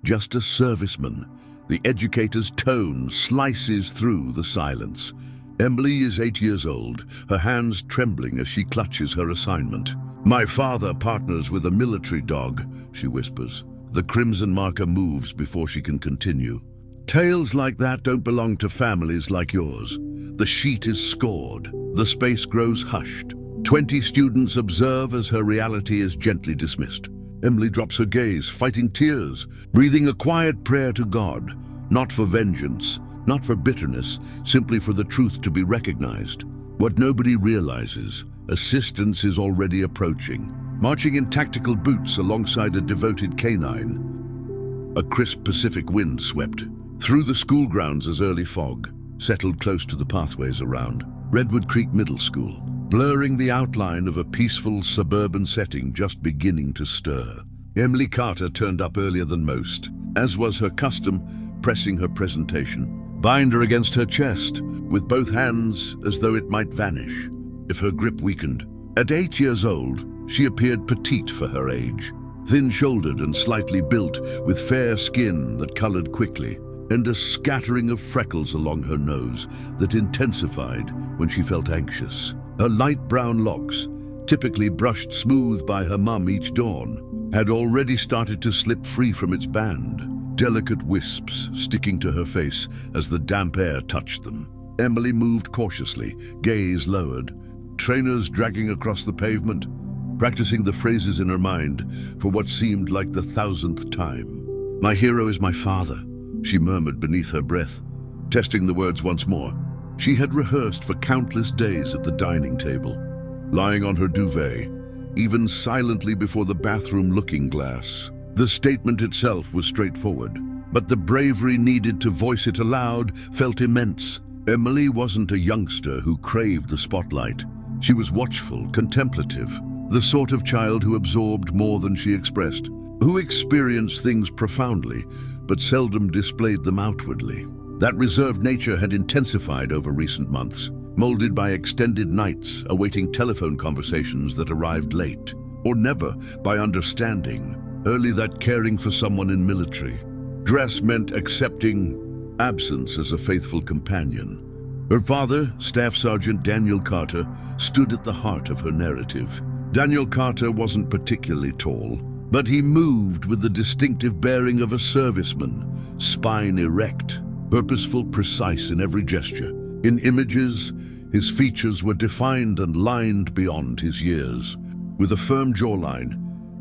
just a serviceman. The educator's tone slices through the silence. Emily is 8 years old, her hands trembling as she clutches her assignment. "My father partners with a military dog," she whispers. The crimson marker moves before she can continue. "Tales like that don't belong to families like yours." The sheet is scored. The space grows hushed. 20 students observe as her reality is gently dismissed. Emily drops her gaze, fighting tears, breathing a quiet prayer to God, not for vengeance, not for bitterness, simply for the truth to be recognized. What nobody realizes, assistance is already approaching, marching in tactical boots alongside a devoted canine. A crisp Pacific wind swept through the school grounds as early fog settled close to the pathways around Redwood Creek Middle School, blurring the outline of a peaceful suburban setting just beginning to stir. Emily Carter turned up earlier than most, as was her custom, pressing her presentation, binder against her chest, with both hands as though it might vanish if her grip weakened. At 8 years old, she appeared petite for her age, thin-shouldered and slightly built, with fair skin that colored quickly, and a scattering of freckles along her nose that intensified when she felt anxious. Her light brown locks, typically brushed smooth by her mum each dawn, had already started to slip free from its band, delicate wisps sticking to her face as the damp air touched them. Emily moved cautiously, gaze lowered, trainers dragging across the pavement, practicing the phrases in her mind for what seemed like the 1,000th time. "My hero is my father," she murmured beneath her breath, testing the words once more. She had rehearsed for countless days at the dining table, lying on her duvet, even silently before the bathroom looking glass. The statement itself was straightforward, but the bravery needed to voice it aloud felt immense. Emily wasn't a youngster who craved the spotlight. She was watchful, contemplative, the sort of child who absorbed more than she expressed, who experienced things profoundly, but seldom displayed them outwardly. That reserved nature had intensified over recent months, molded by extended nights awaiting telephone conversations that arrived late, or never by understanding, early that caring for someone in military dress meant accepting absence as a faithful companion. Her father, Staff Sergeant Daniel Carter, stood at the heart of her narrative. Daniel Carter wasn't particularly tall, but he moved with the distinctive bearing of a serviceman, spine erect, purposeful, precise in every gesture. In images, his features were defined and lined beyond his years, with a firm jawline,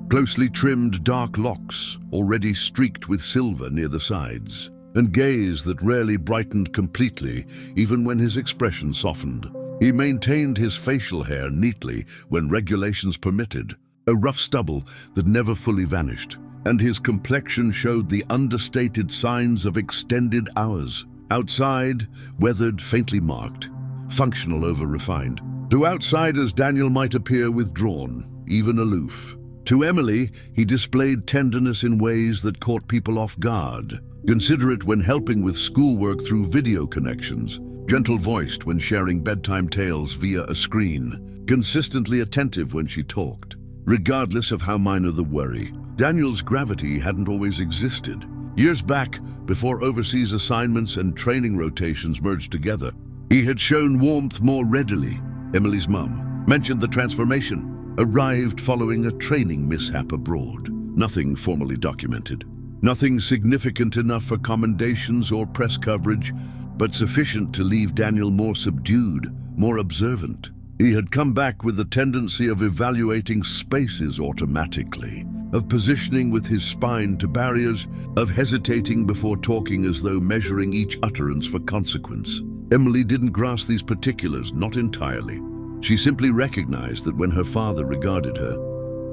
closely trimmed dark locks already streaked with silver near the sides, and gaze that rarely brightened completely even when his expression softened. He maintained his facial hair neatly when regulations permitted, a rough stubble that never fully vanished, and his complexion showed the understated signs of extended hours. Outside, weathered, faintly marked, functional over refined. To outsiders, Daniel might appear withdrawn, even aloof. To Emily, he displayed tenderness in ways that caught people off guard. Considerate when helping with schoolwork through video connections, gentle-voiced when sharing bedtime tales via a screen, consistently attentive when she talked. Regardless of how minor the worry, Daniel's gravity hadn't always existed. Years back, before overseas assignments and training rotations merged together, he had shown warmth more readily. Emily's mum mentioned the transformation arrived following a training mishap abroad. Nothing formally documented. Nothing significant enough for commendations or press coverage, but sufficient to leave Daniel more subdued, more observant. He had come back with the tendency of evaluating spaces automatically, of positioning with his spine to barriers, of hesitating before talking as though measuring each utterance for consequence. Emily didn't grasp these particulars, not entirely. She simply recognized that when her father regarded her,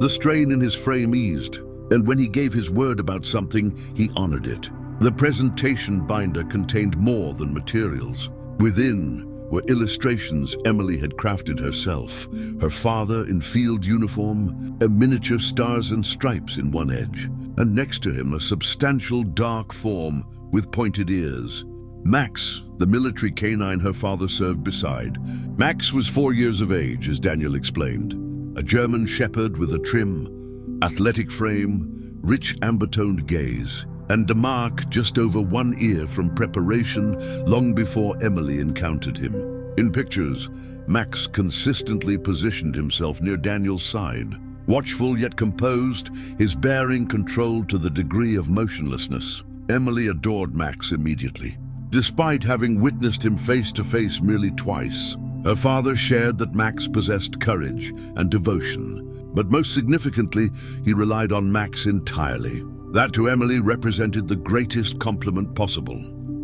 the strain in his frame eased, and when he gave his word about something, he honored it. The presentation binder contained more than materials. Within were illustrations Emily had crafted herself, her father in field uniform, a miniature stars and stripes in one edge, and next to him a substantial dark form with pointed ears. Max, the military canine her father served beside. Max was 4 years of age, as Daniel explained, a German shepherd with a trim, athletic frame, rich amber-toned gaze. and a mark just over 1 ear from preparation long before Emily encountered him. In pictures, Max consistently positioned himself near Daniel's side, watchful yet composed, his bearing controlled to the degree of motionlessness. Emily adored Max immediately. Despite having witnessed him face to face merely twice, her father shared that Max possessed courage and devotion, but most significantly, he relied on Max entirely. That to Emily represented the greatest compliment possible.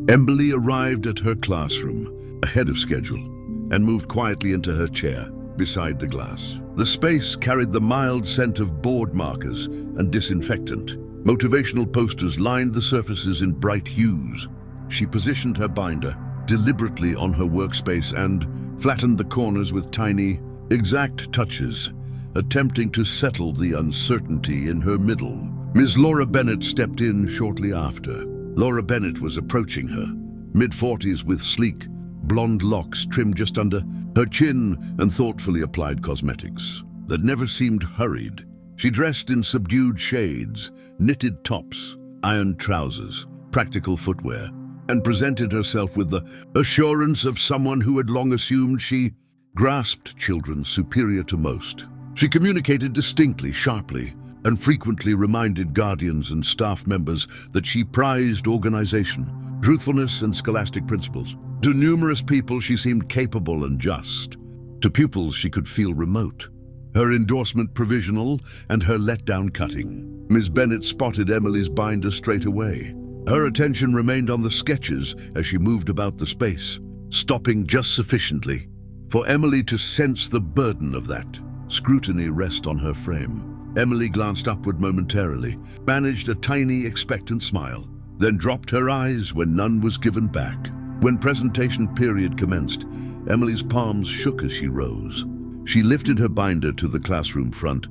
Emily arrived at her classroom, ahead of schedule, and moved quietly into her chair beside the glass. The space carried the mild scent of board markers and disinfectant. Motivational posters lined the surfaces in bright hues. She positioned her binder deliberately on her workspace and flattened the corners with tiny, exact touches, attempting to settle the uncertainty in her middle. Ms. Laura Bennett stepped in shortly after. Laura Bennett was approaching her, mid-40s with sleek, blonde locks trimmed just under her chin and thoughtfully applied cosmetics that never seemed hurried. She dressed in subdued shades, knitted tops, ironed trousers, practical footwear, and presented herself with the assurance of someone who had long assumed she grasped children superior to most. She communicated distinctly, sharply, and frequently reminded guardians and staff members that she prized organization, truthfulness, and scholastic principles. To numerous people, she seemed capable and just. To pupils, she could feel remote. Her endorsement provisional and her letdown cutting. Ms. Bennett spotted Emily's binder straight away. Her attention remained on the sketches as she moved about the space, stopping just sufficiently for Emily to sense the burden of that scrutiny rest on her frame. Emily glanced upward momentarily, managed a tiny, expectant smile, then dropped her eyes when none was given back. When presentation period commenced, Emily's palms shook as she rose. She lifted her binder to the classroom front,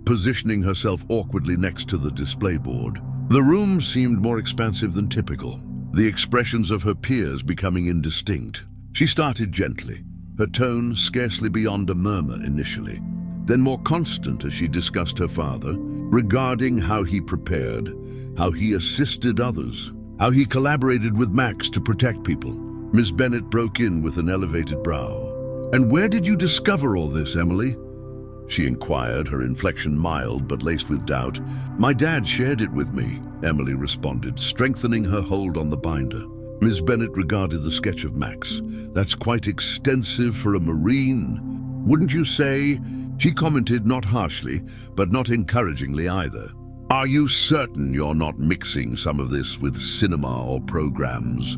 positioning herself awkwardly next to the display board. The room seemed more expansive than typical, the expressions of her peers becoming indistinct. She started gently, her tone scarcely beyond a murmur initially, then more constant as she discussed her father, regarding how he prepared, how he assisted others, how he collaborated with Max to protect people. Ms. Bennett broke in with an elevated brow. "And where did you discover all this, Emily?" she inquired, her inflection mild but laced with doubt. "My dad shared it with me," Emily responded, strengthening her hold on the binder. Ms. Bennett regarded the sketch of Max. "That's quite extensive for a Marine, wouldn't you say?" She commented, not harshly, but not encouragingly either. "Are you certain you're not mixing some of this with cinema or programs?"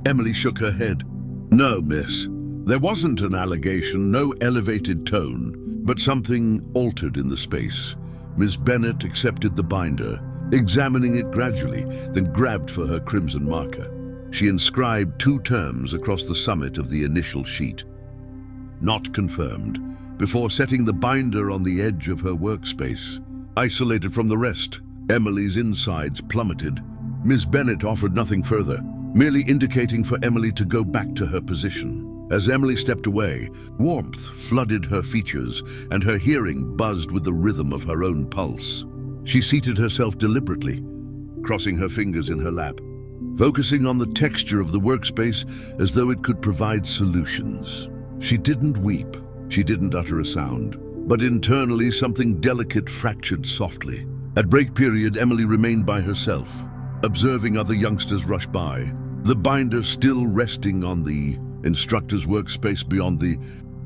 Emily shook her head. "No, miss. There wasn't an allegation, no elevated tone, but something altered in the space." Ms. Bennett accepted the binder, examining it gradually, then grabbed for her crimson marker. She inscribed 2 terms across the summit of the initial sheet. "Not confirmed," before setting the binder on the edge of her workspace. Isolated from the rest, Emily's insides plummeted. Ms. Bennett offered nothing further, merely indicating for Emily to go back to her position. As Emily stepped away, warmth flooded her features, and her hearing buzzed with the rhythm of her own pulse. She seated herself deliberately, crossing her fingers in her lap, focusing on the texture of the workspace as though it could provide solutions. She didn't weep, she didn't utter a sound, but internally something delicate fractured softly. At break period, Emily remained by herself, observing other youngsters rush by, the binder still resting on the instructor's workspace beyond the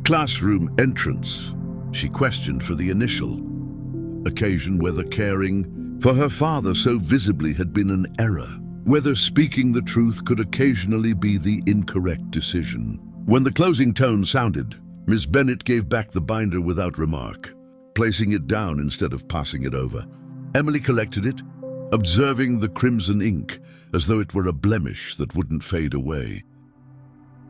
classroom entrance. She questioned for the initial occasion whether caring for her father so visibly had been an error, whether speaking the truth could occasionally be the incorrect decision. When the closing tone sounded, Miss Bennett gave back the binder without remark, placing it down instead of passing it over. Emily collected it, observing the crimson ink as though it were a blemish that wouldn't fade away.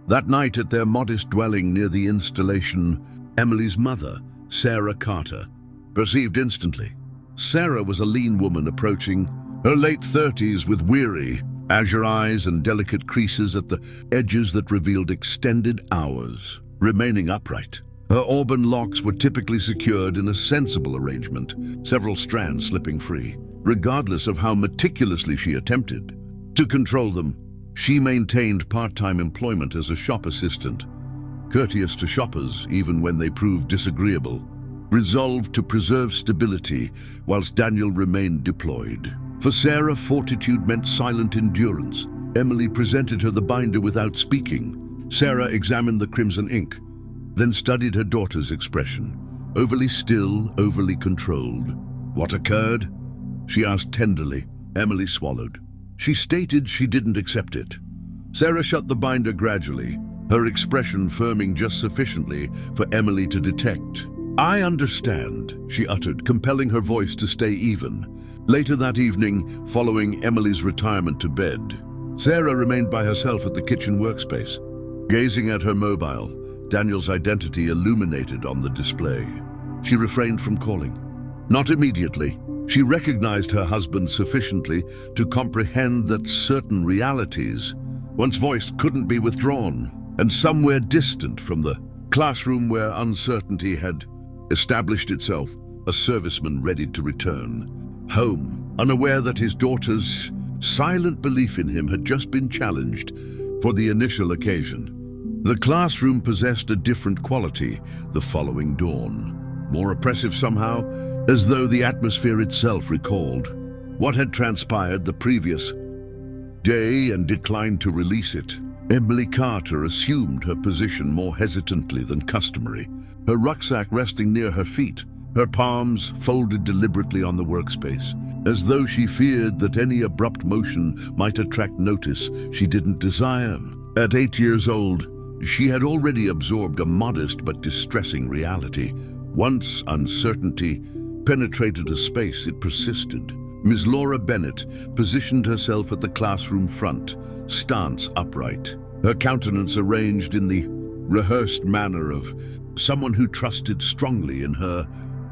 That night at their modest dwelling near the installation, Emily's mother, Sarah Carter, perceived instantly. Sarah was a lean woman approaching her late 30s with weary, azure eyes and delicate creases at the edges that revealed extended hours. Remaining upright, her auburn locks were typically secured in a sensible arrangement, several strands slipping free. regardless of how meticulously she attempted. To control them, she maintained part-time employment as a shop assistant, courteous to shoppers even when they proved disagreeable, resolved to preserve stability whilst Daniel remained deployed. For Sarah, fortitude meant silent endurance. Emily presented her the binder without speaking. Sarah examined the crimson ink, then studied her daughter's expression. Overly still, overly controlled. What occurred? She asked tenderly. Emily swallowed. She stated she didn't accept it. Sarah shut the binder gradually, her expression firming just sufficiently for Emily to detect. "I understand," she uttered, compelling her voice to stay even. Later that evening, following Emily's retirement to bed, Sarah remained by herself at the kitchen workspace. Gazing at her mobile, Daniel's identity illuminated on the display. She refrained from calling. Not immediately. She recognized her husband sufficiently to comprehend that certain realities, once voiced, couldn't be withdrawn, and somewhere distant from the classroom where uncertainty had established itself, a serviceman ready to return home, unaware that his daughter's silent belief in him had just been challenged for the initial occasion. The classroom possessed a different quality the following dawn, more oppressive somehow, as though the atmosphere itself recalled what had transpired the previous day and declined to release it. Emily Carter assumed her position more hesitantly than customary, her rucksack resting near her feet, her palms folded deliberately on the workspace, as though she feared that any abrupt motion might attract notice she didn't desire. At 8 years old, she had already absorbed a modest but distressing reality. Once uncertainty penetrated a space, it persisted. Ms. Laura Bennett positioned herself at the classroom front, stance upright, her countenance arranged in the rehearsed manner of someone who trusted strongly in her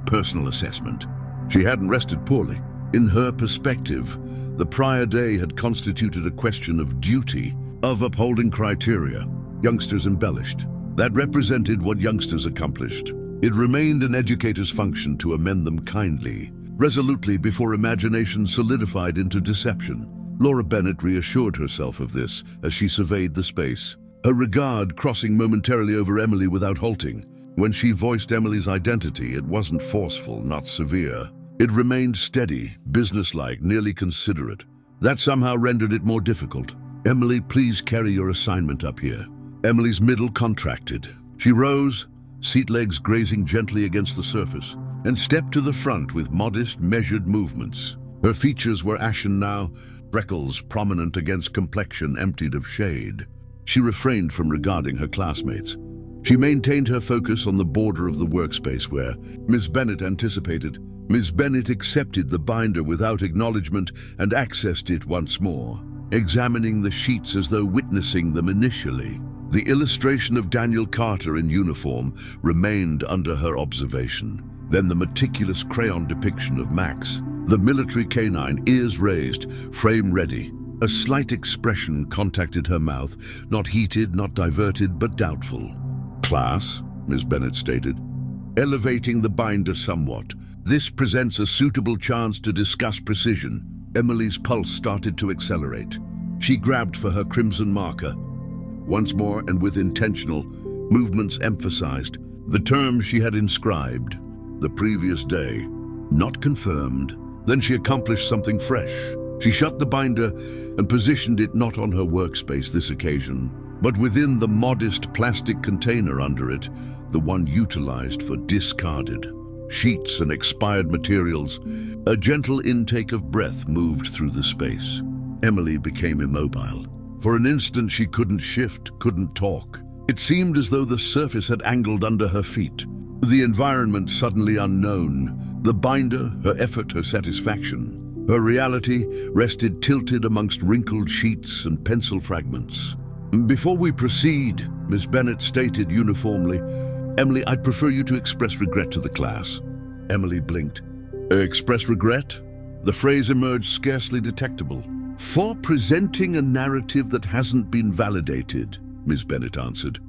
personal assessment. She hadn't rested poorly. In her perspective, the prior day had constituted a question of duty, of upholding criteria. Youngsters embellished. That represented what youngsters accomplished. It remained an educator's function to amend them kindly, resolutely before imagination solidified into deception. Laura Bennett reassured herself of this as she surveyed the space, her regard crossing momentarily over Emily without halting. When she voiced Emily's identity, it wasn't forceful, not severe. It remained steady, businesslike, nearly considerate. That somehow rendered it more difficult. "Emily, please carry your assignment up here." Emily's middle contracted. She rose, seat legs grazing gently against the surface, and stepped to the front with modest, measured movements. Her features were ashen now, freckles prominent against complexion emptied of shade. She refrained from regarding her classmates. She maintained her focus on the border of the workspace where Ms. Bennett anticipated. Ms. Bennett accepted the binder without acknowledgement and accessed it once more, examining the sheets as though witnessing them initially. The illustration of Daniel Carter in uniform remained under her observation. Then the meticulous crayon depiction of Max, the military canine, ears raised, frame ready. A slight expression contacted her mouth, not heated, not diverted, but doubtful. "Class," Ms. Bennett stated, elevating the binder somewhat. "This presents a suitable chance to discuss precision." Emily's pulse started to accelerate. She grabbed for her crimson marker. Once more, and with intentional movements, emphasized the terms she had inscribed the previous day. Not confirmed. Then she accomplished something fresh. She shut the binder and positioned it not on her workspace this occasion, but within the modest plastic container under it, the one utilized for discarded sheets and expired materials. A gentle intake of breath moved through the space. Emily became immobile. For an instant she couldn't shift, couldn't talk. It seemed as though the surface had angled under her feet. The environment suddenly unknown. The binder, her effort, her satisfaction. Her reality rested tilted amongst wrinkled sheets and pencil fragments. "Before we proceed," Miss Bennett stated uniformly, "Emily, I'd prefer you to express regret to the class." Emily blinked. "Express regret?" The phrase emerged scarcely detectable. "For presenting a narrative that hasn't been validated," Ms. Bennett answered.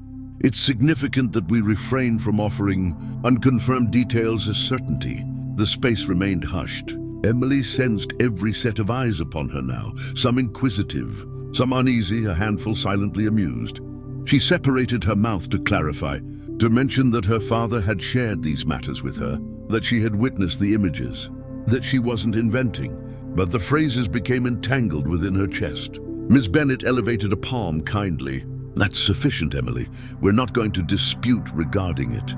"It's significant that we refrain from offering unconfirmed details as certainty." The space remained hushed. Emily sensed every set of eyes upon her now, some inquisitive, some uneasy, a handful silently amused. She separated her mouth to clarify, to mention that her father had shared these matters with her, that she had witnessed the images, that she wasn't inventing, but the phrases became entangled within her chest. Miss Bennet elevated a palm kindly. "That's sufficient, Emily. We're not going to dispute regarding it."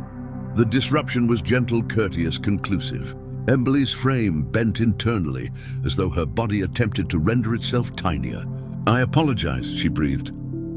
The disruption was gentle, courteous, conclusive. Emily's frame bent internally, as though her body attempted to render itself tinier. "I apologize," she breathed,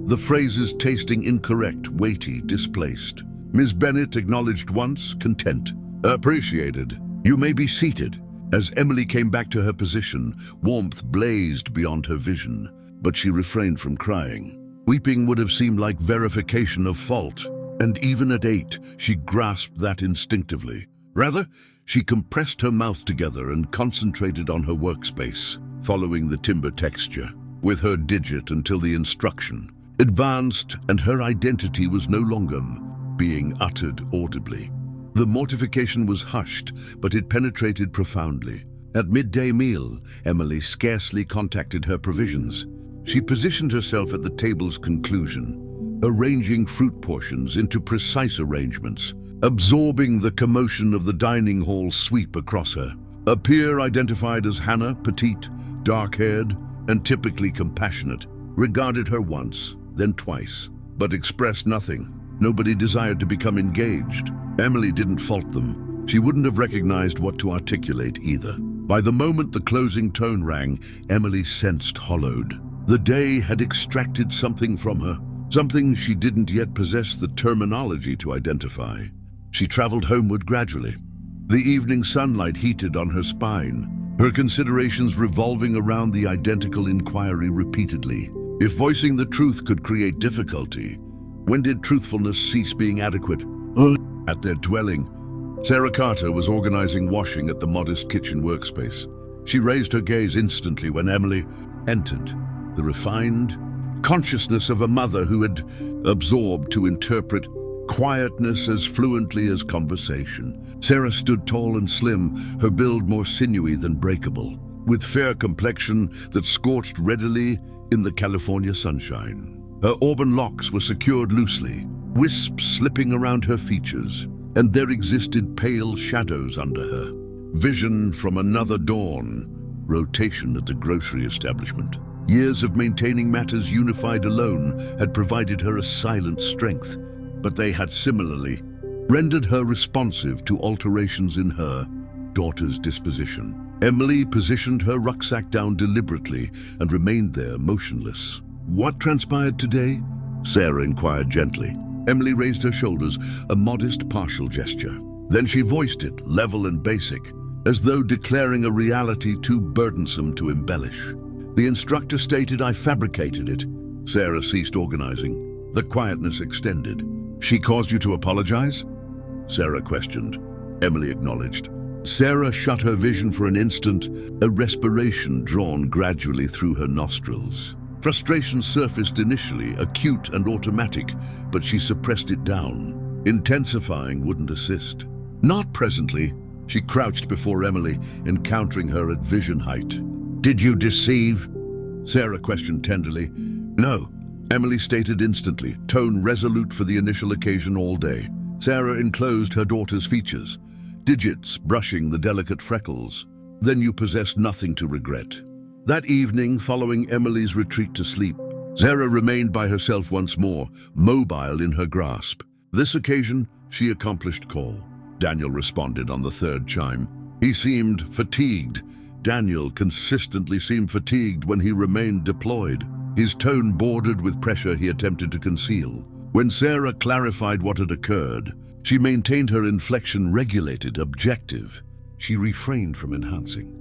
the phrases tasting incorrect, weighty, displaced. Miss Bennet acknowledged once, content. "Appreciated. You may be seated." As Emily came back to her position, warmth blazed beyond her vision, but she refrained from crying. Weeping would have seemed like verification of fault, and even at 8, she grasped that instinctively. Rather, she compressed her mouth together and concentrated on her workspace, following the timber texture, with her digit until the instruction advanced and her identity was no longer being uttered audibly. The mortification was hushed, but it penetrated profoundly. At midday meal, Emily scarcely contacted her provisions. She positioned herself at the table's conclusion, arranging fruit portions into precise arrangements, absorbing the commotion of the dining hall sweep across her. A peer identified as Hannah, petite, dark-haired, and typically compassionate, regarded her once, then twice, but expressed nothing. Nobody desired to become engaged. Emily didn't fault them. She wouldn't have recognized what to articulate either. By the moment the closing tone rang, Emily sensed hollowed. The day had extracted something from her, something she didn't yet possess the terminology to identify. She traveled homeward gradually. The evening sunlight heated on her spine, her considerations revolving around the identical inquiry repeatedly. If voicing the truth could create difficulty, when did truthfulness cease being adequate? At their dwelling, Sarah Carter was organizing washing at the modest kitchen workspace. She raised her gaze instantly when Emily entered, the refined consciousness of a mother who had absorbed to interpret quietness as fluently as conversation. Sarah stood tall and slim, her build more sinewy than breakable, with fair complexion that scorched readily in the California sunshine. Her auburn locks were secured loosely, wisps slipping around her features, and there existed pale shadows under her. Vision from another dawn, rotation at the grocery establishment. Years of maintaining matters unified alone had provided her a silent strength, but they had similarly rendered her responsive to alterations in her daughter's disposition. Emily positioned her rucksack down deliberately and remained there motionless. "What transpired today?" Sarah inquired gently. Emily raised her shoulders, a modest partial gesture. Then she voiced it, level and basic, as though declaring a reality too burdensome to embellish. "The instructor stated I fabricated it." Sarah ceased organizing. The quietness extended. "She caused you to apologize?" Sarah questioned. Emily acknowledged. Sarah shut her vision for an instant, a respiration drawn gradually through her nostrils. Frustration surfaced initially, acute and automatic, but she suppressed it down. Intensifying wouldn't assist. "Not presently." She crouched before Emily, encountering her at vision height. "Did you deceive?" Sarah questioned tenderly. "No," Emily stated instantly, tone resolute for the initial occasion all day. Sarah enclosed her daughter's features, digits brushing the delicate freckles. "Then you possess nothing to regret." That evening, following Emily's retreat to sleep, Sarah remained by herself once more, mobile in her grasp. This occasion, she accomplished call. Daniel responded on the third chime. He seemed fatigued. Daniel consistently seemed fatigued when he remained deployed. His tone bordered with pressure he attempted to conceal. When Sarah clarified what had occurred, she maintained her inflection regulated, objective. She refrained from enhancing.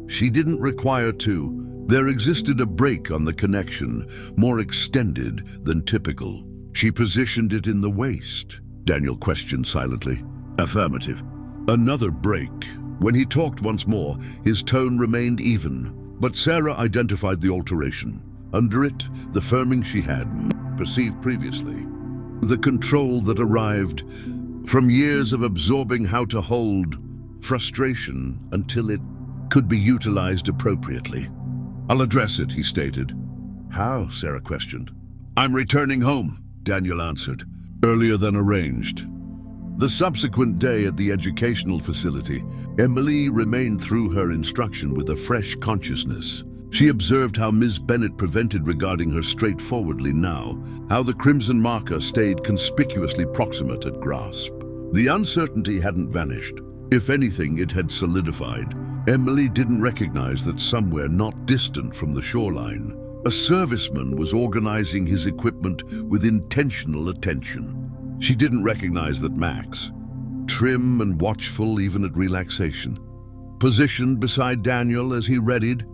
She didn't require to. There existed a break on the connection, more extended than typical. She positioned it in the waist. Daniel questioned silently. Affirmative. Another break. When he talked once more, his tone remained even, but Sarah identified the alteration. Under it, the firming she had perceived previously. The control that arrived from years of absorbing how to hold frustration until it could be utilized appropriately. "I'll address it," he stated. "How?" Sarah questioned. "I'm returning home," Daniel answered, "earlier than arranged." The subsequent day at the educational facility, Emily remained through her instruction with a fresh consciousness. She observed how Ms. Bennett prevented regarding her straightforwardly now, how the crimson marker stayed conspicuously proximate at grasp. The uncertainty hadn't vanished. If anything, it had solidified. Emily didn't recognize that somewhere not distant from the shoreline, a serviceman was organizing his equipment with intentional attention. She didn't recognize that Max, trim and watchful even at relaxation, positioned beside Daniel as he readied,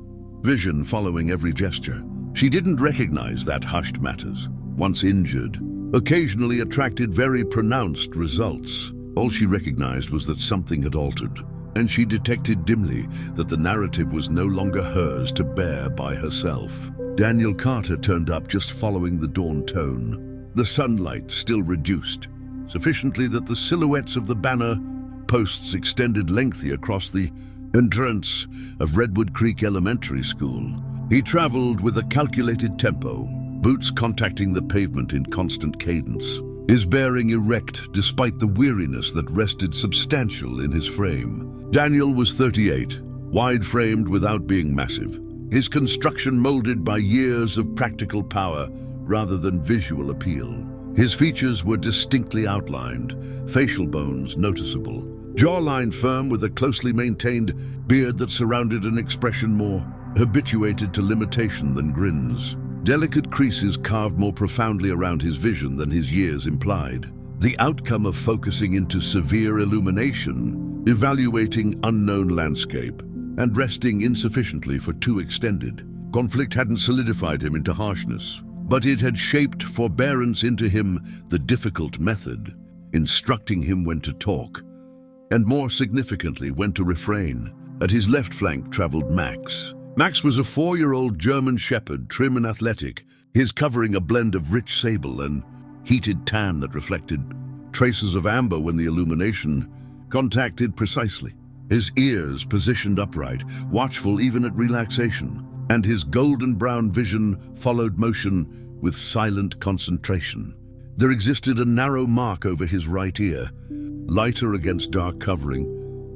vision following every gesture. She didn't recognize that hushed matters, once injured, occasionally attracted very pronounced results. All she recognized was that something had altered, and she detected dimly that the narrative was no longer hers to bear by herself. Daniel Carter turned up just following the dawn tone. The sunlight still reduced, sufficiently that the silhouettes of the banner posts extended lengthy across the entrance of Redwood Creek Elementary School. He traveled with a calculated tempo, boots contacting the pavement in constant cadence, his bearing erect despite the weariness that rested substantial in his frame. Daniel was 38, wide-framed without being massive, his construction molded by years of practical power rather than visual appeal. His features were distinctly outlined, facial bones noticeable, jawline firm with a closely maintained beard that surrounded an expression more habituated to limitation than grins. Delicate creases carved more profoundly around his vision than his years implied. The outcome of focusing into severe illumination, evaluating unknown landscape, and resting insufficiently for too extended. Conflict hadn't solidified him into harshness, but it had shaped forbearance into him, the difficult method, instructing him when to talk, and more significantly, when to refrain. At his left flank traveled Max. Max was a 4-year-old German shepherd, trim and athletic, his covering a blend of rich sable and heated tan that reflected traces of amber when the illumination contacted precisely. His ears positioned upright, watchful even at relaxation, and his golden brown vision followed motion with silent concentration. There existed a narrow mark over his right ear, lighter against dark covering,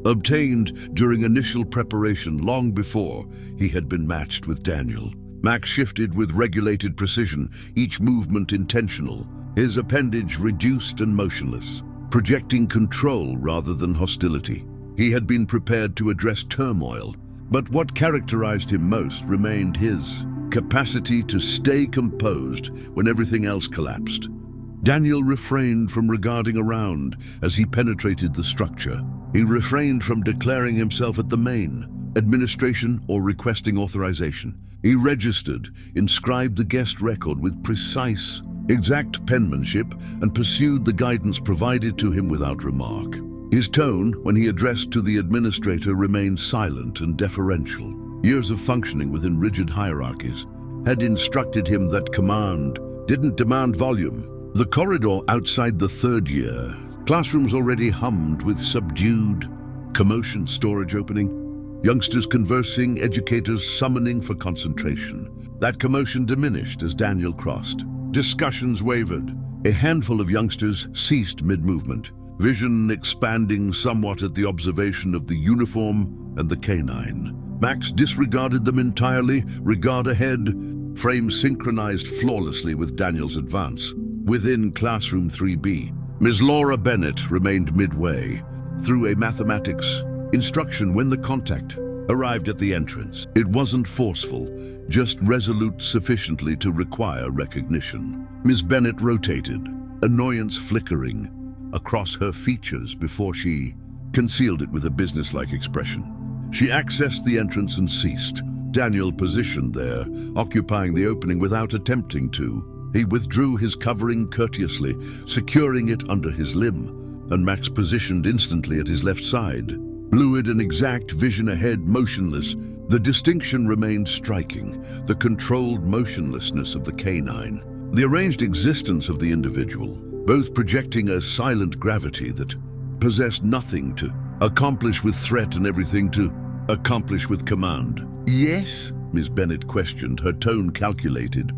obtained during initial preparation long before he had been matched with Daniel. Max shifted with regulated precision, each movement intentional, his appendage reduced and motionless, projecting control rather than hostility. He had been prepared to address turmoil, but what characterized him most remained his capacity to stay composed when everything else collapsed. Daniel refrained from regarding around as he penetrated the structure. He refrained from declaring himself at the main, administration, or requesting authorization. He registered, inscribed the guest record with precise, exact penmanship, and pursued the guidance provided to him without remark. His tone, when he addressed to the administrator, remained silent and deferential. Years of functioning within rigid hierarchies had instructed him that command didn't demand volume. The corridor outside the third year, classrooms already hummed with subdued commotion, storage opening, youngsters conversing, educators summoning for concentration. That commotion diminished as Daniel crossed. Discussions wavered. A handful of youngsters ceased mid-movement, vision expanding somewhat at the observation of the uniform and the canine. Max disregarded them entirely, regard ahead, frame synchronized flawlessly with Daniel's advance. Within classroom 3B, Ms. Laura Bennett remained midway, through a mathematics instruction when the contact arrived at the entrance. It wasn't forceful, just resolute sufficiently to require recognition. Ms. Bennett rotated, annoyance flickering across her features before she concealed it with a businesslike expression. She accessed the entrance and ceased. Daniel positioned there, occupying the opening without attempting to. He withdrew his covering courteously, securing it under his limb, and Max positioned instantly at his left side. Fluid and exact, vision ahead, motionless. The distinction remained striking, the controlled motionlessness of the canine, the arranged existence of the individual, both projecting a silent gravity that possessed nothing to accomplish with threat and everything to accomplish with command. Yes? Miss Bennet questioned, her tone calculated,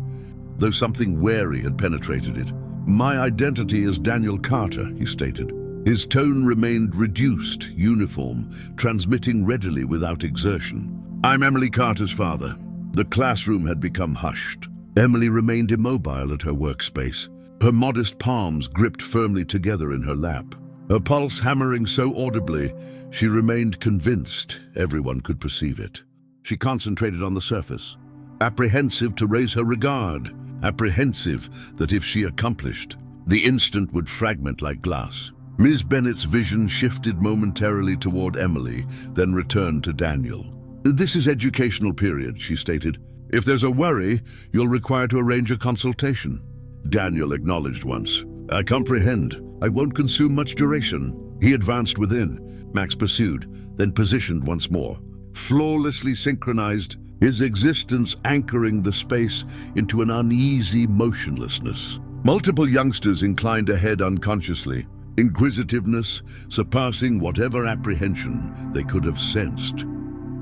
though something wary had penetrated it. My identity is Daniel Carter, he stated. His tone remained reduced, uniform, transmitting readily without exertion. I'm Emily Carter's father. The classroom had become hushed. Emily remained immobile at her workspace, her modest palms gripped firmly together in her lap. Her pulse hammering so audibly, she remained convinced everyone could perceive it. She concentrated on the surface, apprehensive to raise her regard, apprehensive that if she accomplished, the instant would fragment like glass. Ms. Bennet's vision shifted momentarily toward Emily, then returned to Daniel. This is educational period, she stated. If there's a worry, you'll require to arrange a consultation. Daniel acknowledged once. I comprehend. I won't consume much duration. He advanced within. Max pursued, then positioned once more. Flawlessly synchronized, his existence anchoring the space into an uneasy motionlessness. Multiple youngsters inclined ahead unconsciously, inquisitiveness surpassing whatever apprehension they could have sensed.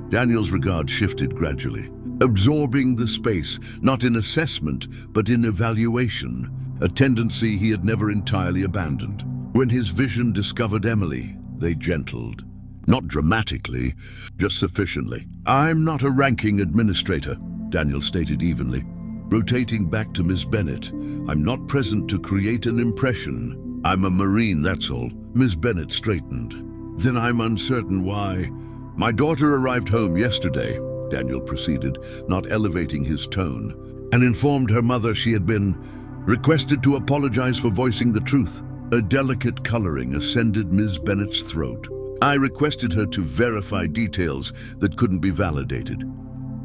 Daniel's regard shifted gradually, absorbing the space, not in assessment, but in evaluation, a tendency he had never entirely abandoned. When his vision discovered Emily, they gentled. Not dramatically, just sufficiently. I'm not a ranking administrator, Daniel stated evenly. Rotating back to Miss Bennet, I'm not present to create an impression. I'm a Marine, that's all. Miss Bennet straightened. Then I'm uncertain why. My daughter arrived home yesterday, Daniel proceeded, not elevating his tone, and informed her mother she had been requested to apologize for voicing the truth. A delicate coloring ascended Miss Bennet's throat. I requested her to verify details that couldn't be validated.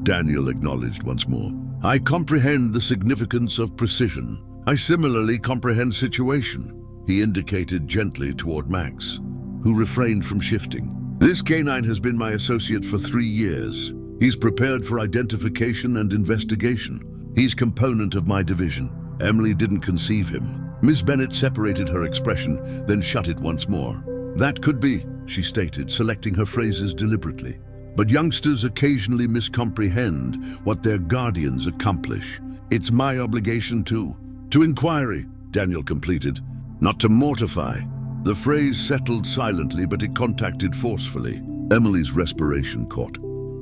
Daniel acknowledged once more. I comprehend the significance of precision. I similarly comprehend situation. He indicated gently toward Max, who refrained from shifting. This canine has been my associate for 3 years. He's prepared for identification and investigation. He's component of my division. Emily didn't conceive him. Miss Bennet separated her expression, then shut it once more. That could be, she stated, selecting her phrases deliberately. But youngsters occasionally miscomprehend what their guardians accomplish. It's my obligation to inquiry, Daniel completed, not to mortify. The phrase settled silently, but it contacted forcefully. Emily's respiration caught.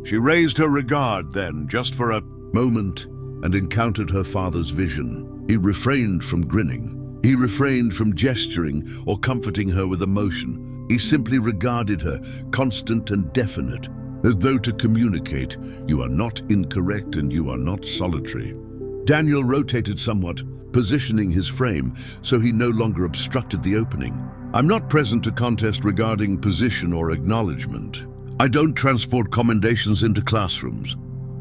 She raised her regard then, just for a moment, and encountered her father's vision. He refrained from grinning. He refrained from gesturing or comforting her with emotion. He simply regarded her, constant and definite, as though to communicate, you are not incorrect and you are not solitary. Daniel rotated somewhat, positioning his frame so he no longer obstructed the opening. I'm not present to contest regarding position or acknowledgement. I don't transport commendations into classrooms.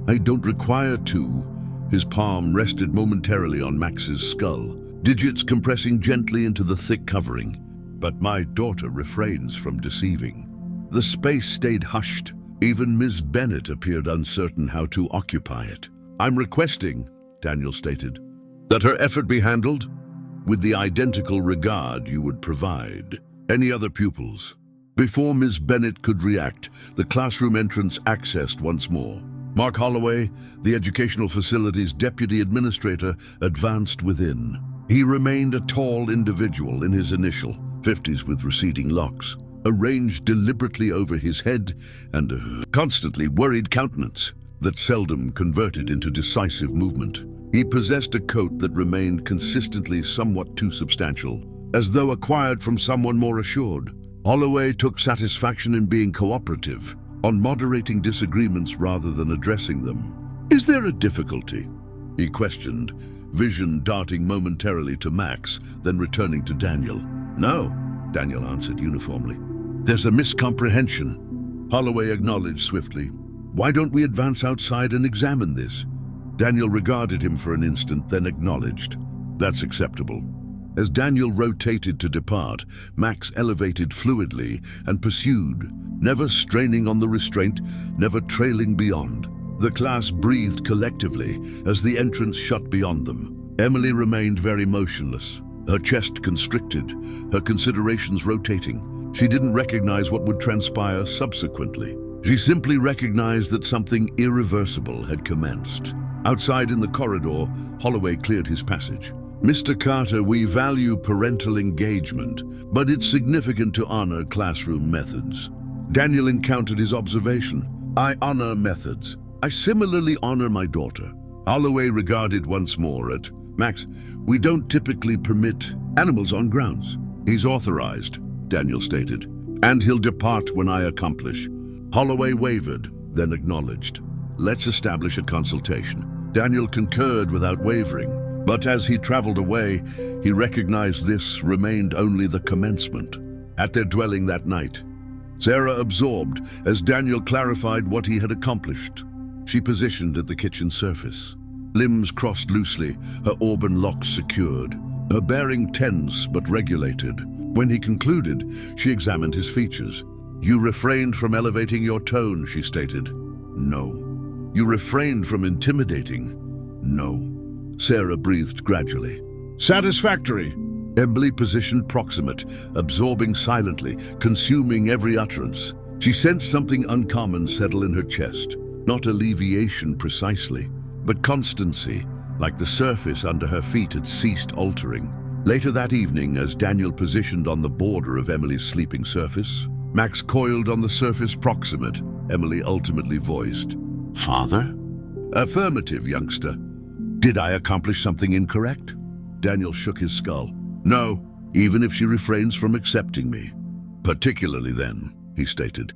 I don't require to. His palm rested momentarily on Max's skull, digits compressing gently into the thick covering. But my daughter refrains from deceiving. The space stayed hushed. Even Miss Bennet appeared uncertain how to occupy it. I'm requesting, Daniel stated, that her effort be handled with the identical regard you would provide any other pupils. Before Miss Bennet could react, the classroom entrance accessed once more. Mark Holloway, the educational facility's deputy administrator, advanced within. He remained a tall individual in his initial 50s with receding locks, arranged deliberately over his head, and a constantly worried countenance that seldom converted into decisive movement. He possessed a coat that remained consistently somewhat too substantial, as though acquired from someone more assured. Holloway took satisfaction in being cooperative, on moderating disagreements rather than addressing them. Is there a difficulty? He questioned, vision darting momentarily to Max, then returning to Daniel. No, Daniel answered uniformly. There's a miscomprehension. Holloway acknowledged swiftly. Why don't we advance outside and examine this? Daniel regarded him for an instant, then acknowledged. That's acceptable. As Daniel rotated to depart, Max elevated fluidly and pursued, never straining on the restraint, never trailing beyond. The class breathed collectively as the entrance shut beyond them. Emily remained very motionless, her chest constricted, her considerations rotating. She didn't recognize what would transpire subsequently. She simply recognized that something irreversible had commenced. Outside in the corridor, Holloway cleared his passage. "Mr. Carter, we value parental engagement, but it's significant to honor classroom methods." Daniel encountered his observation. "I honor methods. I similarly honor my daughter." Holloway regarded once more at Max. "We don't typically permit animals on grounds." "He's authorized," Daniel stated, "and he'll depart when I accomplish." Holloway wavered, then acknowledged. "Let's establish a consultation." Daniel concurred without wavering, but as he traveled away, he recognized this remained only the commencement. At their dwelling that night, Sarah absorbed as Daniel clarified what he had accomplished. She positioned at the kitchen surface. Limbs crossed loosely, her auburn locks secured, her bearing tense but regulated. When he concluded, she examined his features. "You refrained from elevating your tone," she stated. "No." "You refrained from intimidating." "No." Sarah breathed gradually. "Satisfactory." Emily positioned proximate, absorbing silently, consuming every utterance. She sensed something uncommon settle in her chest. Not alleviation precisely, but constancy, like the surface under her feet had ceased altering. Later that evening, as Daniel positioned on the border of Emily's sleeping surface, Max coiled on the surface proximate, Emily ultimately voiced, "Father?" "Affirmative, youngster." "Did I accomplish something incorrect?" Daniel shook his skull. "No, even if she refrains from accepting me." "Particularly then," he stated.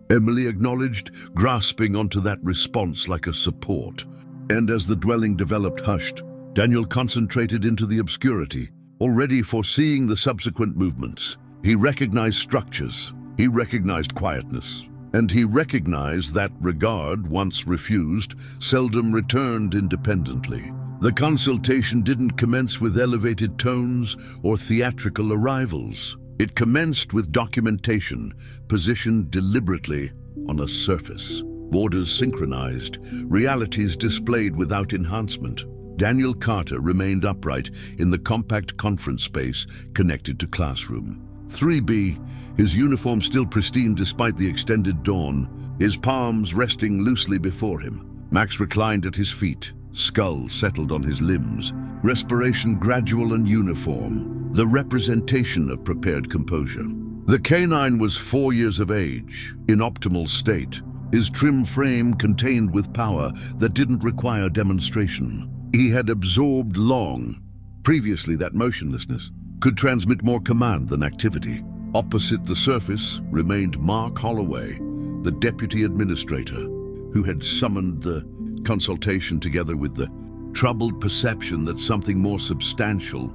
Emily acknowledged, grasping onto that response like a support. And as the dwelling developed hushed, Daniel concentrated into the obscurity, already foreseeing the subsequent movements. He recognized structures, he recognized quietness, and he recognized that regard, once refused, seldom returned independently. The consultation didn't commence with elevated tones or theatrical arrivals. It commenced with documentation, positioned deliberately on a surface. Borders synchronized, realities displayed without enhancement. Daniel Carter remained upright in the compact conference space connected to classroom. 3B, his uniform still pristine despite the extended dawn, his palms resting loosely before him. Max reclined at his feet, skull settled on his limbs, respiration gradual and uniform, the representation of prepared composure. The canine was 4 years of age, in optimal state, his trim frame contained with power that didn't require demonstration. He had absorbed long. Previously, that motionlessness could transmit more command than activity. Opposite the surface remained Mark Holloway, the deputy administrator, who had summoned the consultation together with the troubled perception that something more substantial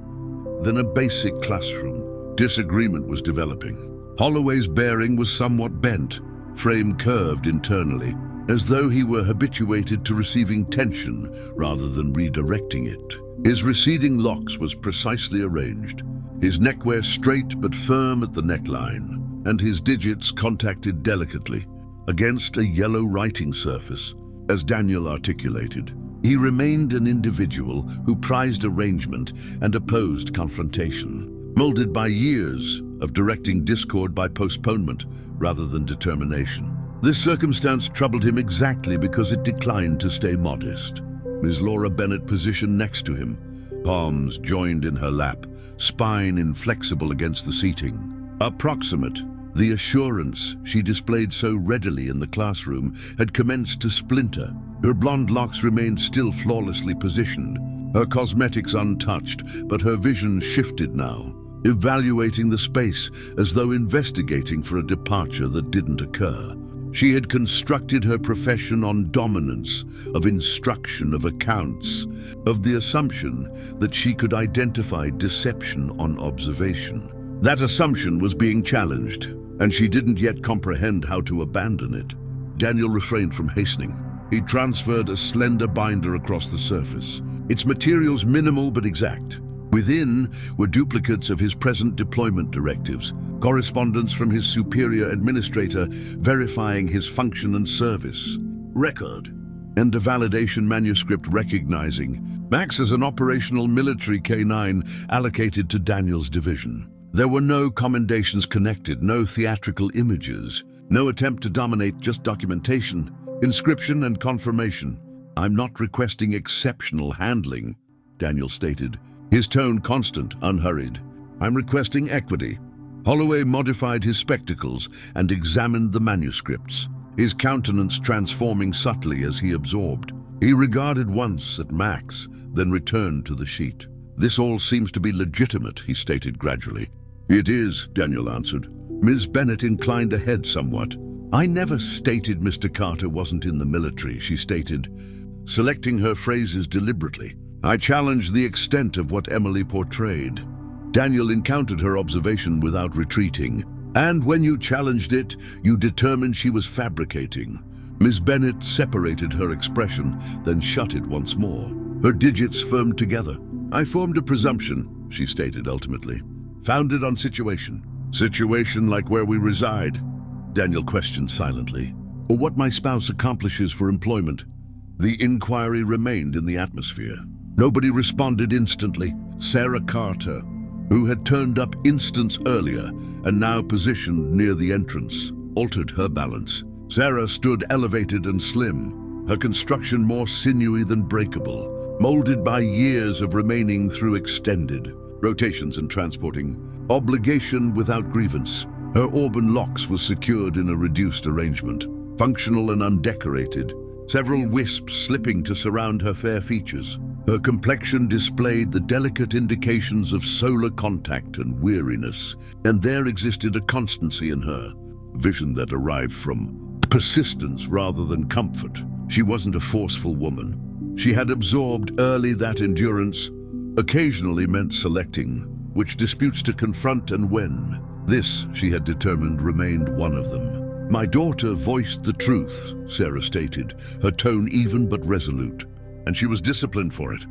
than a basic classroom disagreement was developing. Holloway's bearing was somewhat bent, frame curved internally, as though he were habituated to receiving tension rather than redirecting it. His receding locks was precisely arranged, his neckwear straight but firm at the neckline, and his digits contacted delicately against a yellow writing surface. As Daniel articulated, he remained an individual who prized arrangement and opposed confrontation, molded by years of directing discord by postponement rather than determination. This circumstance troubled him exactly because it declined to stay modest. Ms. Laura Bennett positioned next to him, palms joined in her lap, spine inflexible against the seating. Approximate, the assurance she displayed so readily in the classroom had commenced to splinter. Her blonde locks remained still flawlessly positioned, her cosmetics untouched, but her vision shifted now, evaluating the space as though investigating for a departure that didn't occur. She had constructed her profession on dominance, of instruction, of accounts, of the assumption that she could identify deception on observation. That assumption was being challenged, and she didn't yet comprehend how to abandon it. Daniel refrained from hastening. He transferred a slender binder across the surface, its materials minimal but exact. Within were duplicates of his present deployment directives, correspondence from his superior administrator verifying his function and service, record, and a validation manuscript recognizing Max as an operational military K9 allocated to Daniel's division. There were no commendations connected, no theatrical images, No attempt to dominate, just documentation, inscription and confirmation. I'm not requesting exceptional handling, Daniel stated, his tone constant, unhurried. I'm requesting equity. Holloway modified his spectacles and examined the manuscripts, his countenance transforming subtly as he absorbed. He regarded once at Max, then returned to the sheet. This all seems to be legitimate, he stated gradually. It is, Daniel answered. Ms. Bennett inclined her head somewhat. I never stated Mr. Carter wasn't in the military, she stated, selecting her phrases deliberately. I challenged the extent of what Emily portrayed. Daniel encountered her observation without retreating. And when you challenged it, you determined she was fabricating. Ms. Bennett separated her expression, then shut it once more. Her digits firmed together. I formed a presumption, she stated ultimately, founded on situation. Situation like where we reside? Daniel questioned silently. Or what my spouse accomplishes for employment? The inquiry remained in the atmosphere. Nobody responded instantly. Sarah Carter, who had turned up instants earlier and now positioned near the entrance, altered her balance. Sarah stood elevated and slim, her construction more sinewy than breakable, molded by years of remaining through extended rotations and transporting obligation without grievance. Her auburn locks were secured in a reduced arrangement, functional and undecorated, several wisps slipping to surround her fair features. Her complexion displayed the delicate indications of solar contact and weariness, and there existed a constancy in her, vision that arrived from persistence rather than comfort. She wasn't a forceful woman. She had absorbed early that endurance occasionally meant selecting which disputes to confront and when. This, she had determined, remained one of them. My daughter voiced the truth, Sarah stated, her tone even but resolute, and she was disciplined for it.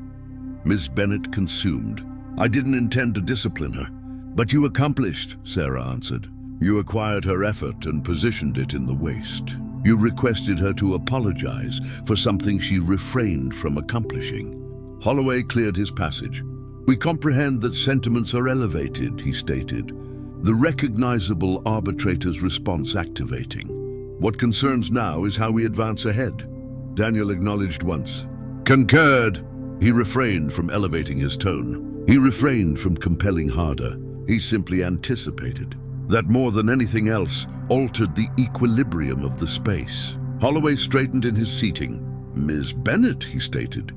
Miss Bennett consumed. I didn't intend to discipline her. But you accomplished, Sarah answered. You acquired her effort and positioned it in the waste. You requested her to apologize for something she refrained from accomplishing. Holloway cleared his passage. We comprehend that sentiments are elevated, he stated, the recognizable arbitrator's response activating. What concerns now is how we advance ahead. Daniel acknowledged once. Concurred. He refrained from elevating his tone. He refrained from compelling harder. He simply anticipated. That more than anything else altered the equilibrium of the space. Holloway straightened in his seating. Ms. Bennett, he stated,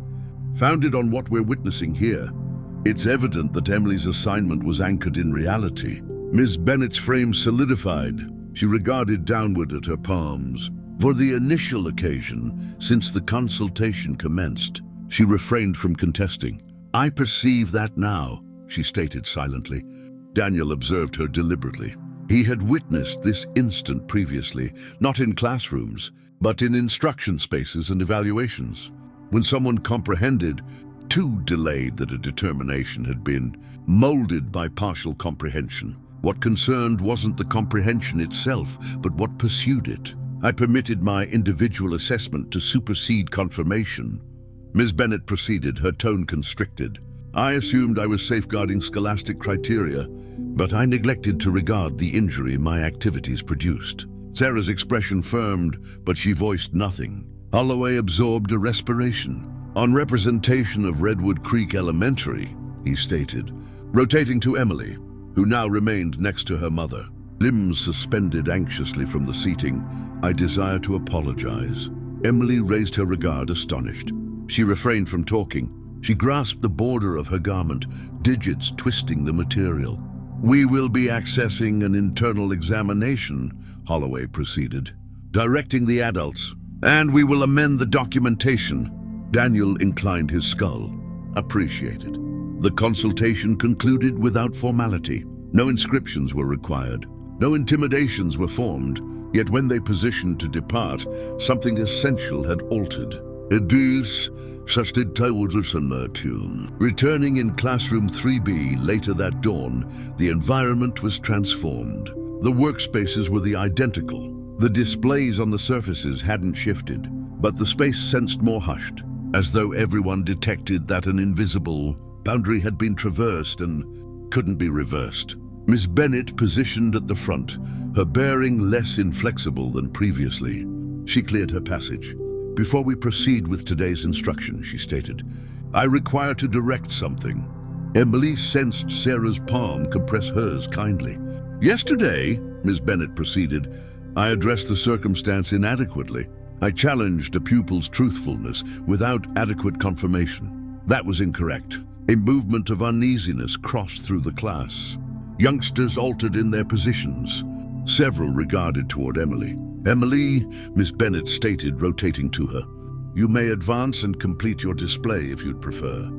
founded on what we're witnessing here, it's evident that Emily's assignment was anchored in reality. Ms. Bennett's frame solidified. She regarded downward at her palms. For the initial occasion, since the consultation commenced, she refrained from contesting. I perceive that now, she stated silently. Daniel observed her deliberately. He had witnessed this instant previously, not in classrooms, but in instruction spaces and evaluations. When someone comprehended, too delayed that a determination had been molded by partial comprehension. What concerned wasn't the comprehension itself, but what pursued it. I permitted my individual assessment to supersede confirmation. Ms. Bennett proceeded, her tone constricted. I assumed I was safeguarding scholastic criteria, but I neglected to regard the injury my activities produced. Sarah's expression firmed, but she voiced nothing. Holloway absorbed a respiration. On representation of Redwood Creek Elementary, he stated, rotating to Emily, who now remained next to her mother. Limbs suspended anxiously from the seating, I desire to apologize. Emily raised her regard, astonished. She refrained from talking. She grasped the border of her garment, digits twisting the material. We will be accessing an internal examination, Holloway proceeded, directing the adults, and we will amend the documentation. Daniel inclined his skull. Appreciated. The consultation concluded without formality. No inscriptions were required. No intimidations were formed. Yet when they positioned to depart, something essential had altered. Returning in classroom 3B later that dawn, the environment was transformed. The workspaces were identical. The displays on the surfaces hadn't shifted, but the space sensed more hushed, as though everyone detected that an invisible boundary had been traversed and couldn't be reversed. Miss Bennet positioned at the front, her bearing less inflexible than previously. She cleared her passage. "Before we proceed with today's instruction," she stated, "I require to direct something." Emily sensed Sarah's palm compress hers kindly. "Yesterday," Miss Bennet proceeded, "I addressed the circumstance inadequately. I challenged a pupil's truthfulness without adequate confirmation. That was incorrect." A movement of uneasiness crossed through the class. Youngsters altered in their positions. Several regarded toward Emily. "Emily," Miss Bennet stated, rotating to her, "you may advance and complete your display if you'd prefer."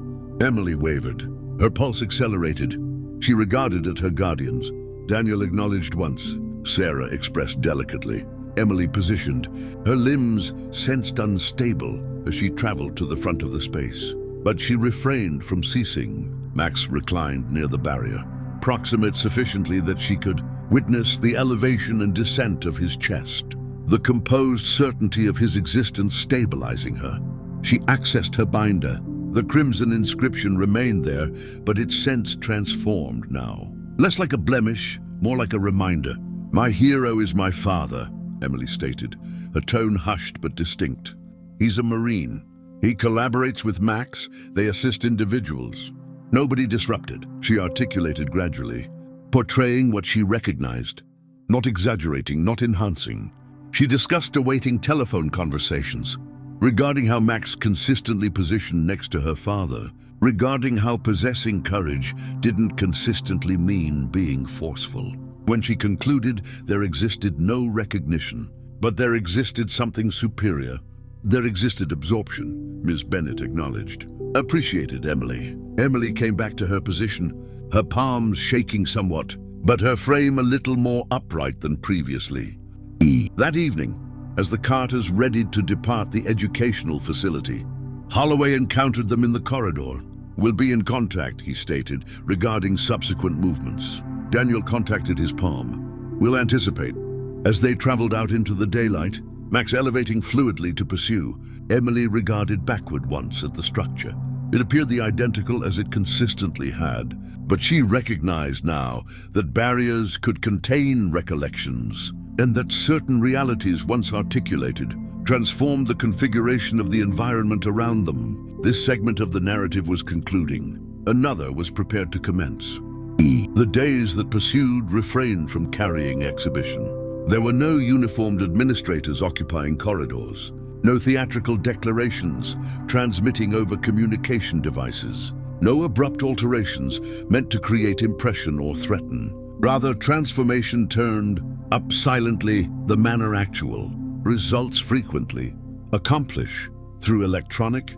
Emily wavered. Her pulse accelerated. She regarded at her guardians. Daniel acknowledged once. Sarah expressed delicately. Emily positioned. Her limbs sensed unstable as she traveled to the front of the space. But she refrained from ceasing. Max reclined near the barrier, proximate sufficiently that she could witness the elevation and descent of his chest, the composed certainty of his existence stabilizing her. She accessed her binder. The crimson inscription remained there, but its sense transformed now. Less like a blemish, more like a reminder. "My hero is my father," Emily stated, her tone hushed but distinct. "He's a Marine. He collaborates with Max. They assist individuals. Nobody disrupted," she articulated gradually, portraying what she recognized, not exaggerating, not enhancing. She discussed awaiting telephone conversations, regarding how Max consistently positioned next to her father, regarding how possessing courage didn't consistently mean being forceful. When she concluded, there existed no recognition, but there existed something superior. There existed absorption, Miss Bennet acknowledged. "Appreciated, Emily." Emily came back to her position, her palms shaking somewhat, but her frame a little more upright than previously. That evening, as the Carters readied to depart the educational facility, Holloway encountered them in the corridor. "We'll be in contact," he stated, regarding subsequent movements. Daniel contacted his palm. "We'll anticipate." As they traveled out into the daylight, Max elevating fluidly to pursue, Emily regarded backward once at the structure. It appeared the identical as it consistently had, but she recognized now that barriers could contain recollections, and that certain realities once articulated transformed the configuration of the environment around them. This segment of the narrative was concluding. Another was prepared to commence. The days that pursued refrained from carrying exhibition. There were no uniformed administrators occupying corridors, no theatrical declarations transmitting over communication devices, no abrupt alterations meant to create impression or threaten. Rather, transformation turned up silently the manner actual, results frequently accomplish through electronic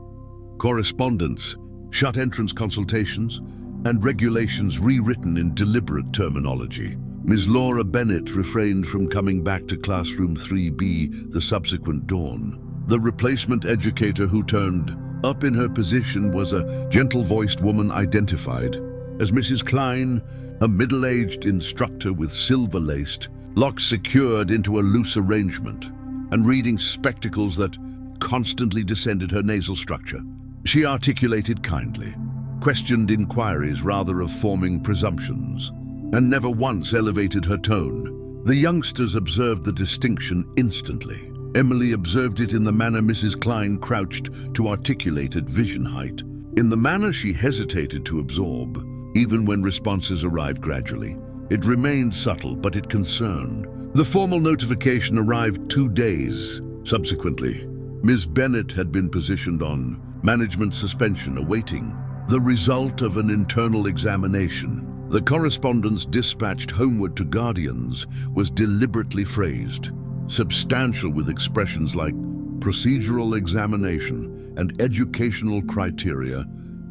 correspondence, shut entrance consultations, and regulations rewritten in deliberate terminology. Ms. Laura Bennett refrained from coming back to classroom 3B the subsequent dawn. The replacement educator who turned up in her position was a gentle-voiced woman identified as Mrs. Klein, a middle-aged instructor with silver-laced, locks secured into a loose arrangement, and reading spectacles that constantly descended her nasal structure. She articulated kindly, questioned inquiries rather of forming presumptions, and never once elevated her tone. The youngsters observed the distinction instantly. Emily observed it in the manner Mrs. Klein crouched to articulate at vision height, in the manner she hesitated to absorb, even when responses arrived gradually. It remained subtle, but it concerned. The formal notification arrived 2 days subsequently. Ms. Bennett had been positioned on management suspension, awaiting the result of an internal examination. The correspondence dispatched homeward to guardians was deliberately phrased, substantial with expressions like procedural examination and educational criteria,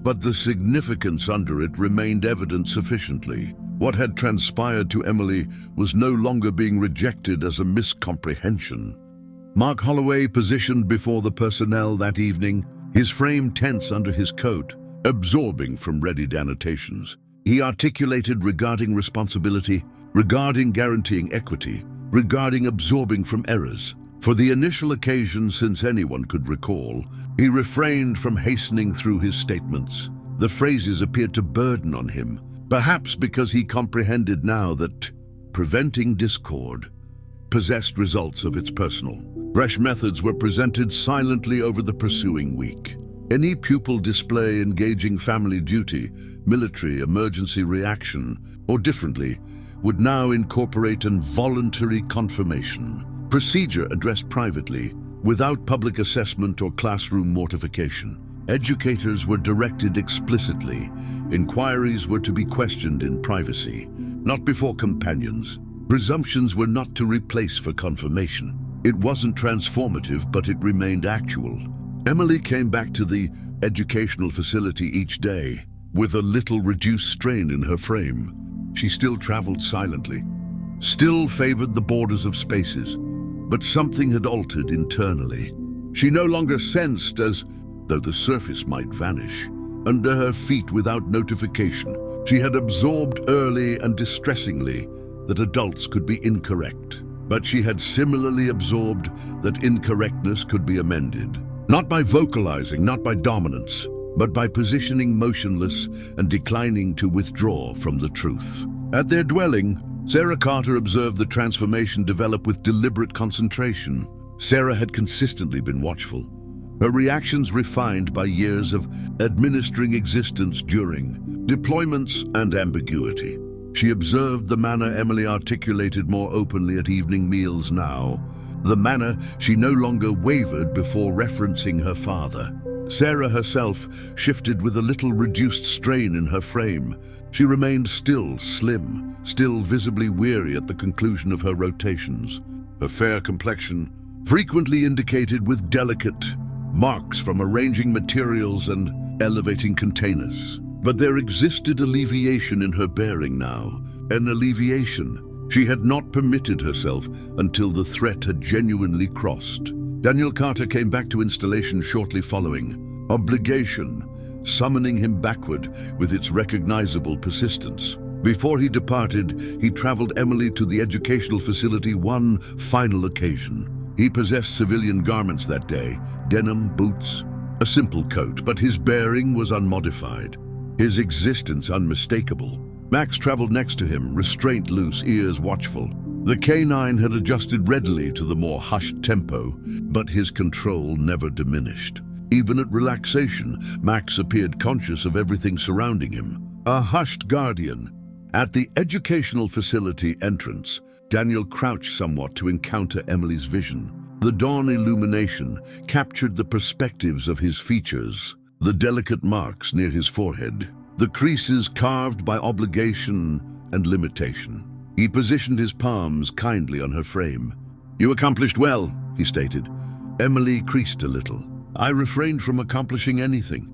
but the significance under it remained evident sufficiently. What had transpired to Emily was no longer being rejected as a miscomprehension. Mark Holloway positioned before the personnel that evening, his frame tense under his coat, absorbing from readied annotations. He articulated regarding responsibility, regarding guaranteeing equity, regarding absorbing from errors. For the initial occasion since anyone could recall, he refrained from hastening through his statements. The phrases appeared to burden on him, Perhaps because he comprehended now that preventing discord possessed results of its personal. Fresh methods were presented silently over the pursuing week. Any pupil display engaging family duty, military emergency reaction, or differently, would now incorporate an voluntary confirmation. Procedure addressed privately, without public assessment or classroom mortification. Educators were directed explicitly. Inquiries were to be questioned in privacy, not before companions. Presumptions were not to replace for confirmation. It wasn't transformative, but it remained actual. Emily came back to the educational facility each day with a little reduced strain in her frame. She still traveled silently, still favored the borders of spaces, but something had altered internally. She no longer sensed as though the surface might vanish under her feet without notification. She had absorbed early and distressingly that adults could be incorrect, but she had similarly absorbed that incorrectness could be amended. Not by vocalizing, not by dominance, but by positioning motionless and declining to withdraw from the truth. At their dwelling, Sarah Carter observed the transformation develop with deliberate concentration. Sarah had consistently been watchful, her reactions refined by years of administering existence during deployments and ambiguity. She observed the manner Emily articulated more openly at evening meals now, the manner she no longer wavered before referencing her father. Sarah herself shifted with a little reduced strain in her frame. She remained still, slim, still visibly weary at the conclusion of her rotations. Her fair complexion frequently indicated with delicate marks from arranging materials and elevating containers. But there existed alleviation in her bearing now, an alleviation she had not permitted herself until the threat had genuinely crossed. Daniel Carter came back to installation shortly following. Obligation, summoning him backward with its recognizable persistence. Before he departed, he traveled Emily to the educational facility one final occasion. He possessed civilian garments that day, denim, boots, a simple coat, but his bearing was unmodified, his existence unmistakable. Max traveled next to him, restraint loose, ears watchful. The K9 had adjusted readily to the more hushed tempo, but his control never diminished. Even at relaxation, Max appeared conscious of everything surrounding him. A hushed guardian. At the educational facility entrance, Daniel crouched somewhat to encounter Emily's vision. The dawn illumination captured the perspectives of his features, the delicate marks near his forehead, the creases carved by obligation and limitation. He positioned his palms kindly on her frame. "You accomplished well," he stated. Emily creased a little. "I refrained from accomplishing anything,"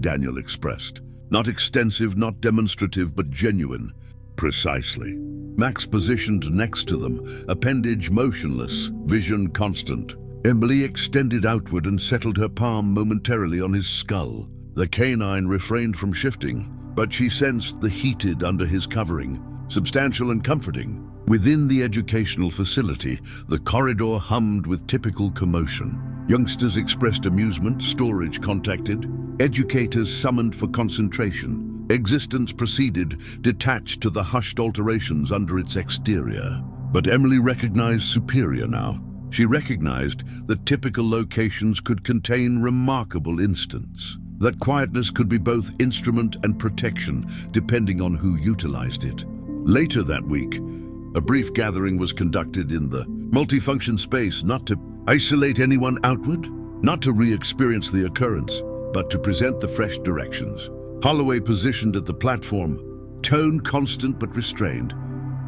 Daniel expressed. "Not extensive, not demonstrative, but genuine." "Precisely." Max positioned next to them, appendage motionless, vision constant. Emily extended outward and settled her palm momentarily on his skull. The canine refrained from shifting, but she sensed the heated under his covering, substantial and comforting. Within the educational facility, the corridor hummed with typical commotion. Youngsters expressed amusement, storage contacted, educators summoned for concentration. Existence proceeded, detached to the hushed alterations under its exterior. But Emily recognized superior now. She recognized that typical locations could contain remarkable instants, that quietness could be both instrument and protection, depending on who utilized it. Later that week, a brief gathering was conducted in the multifunction space, not to isolate anyone outward, not to re-experience the occurrence, but to present the fresh directions. Holloway positioned at the platform, tone constant but restrained,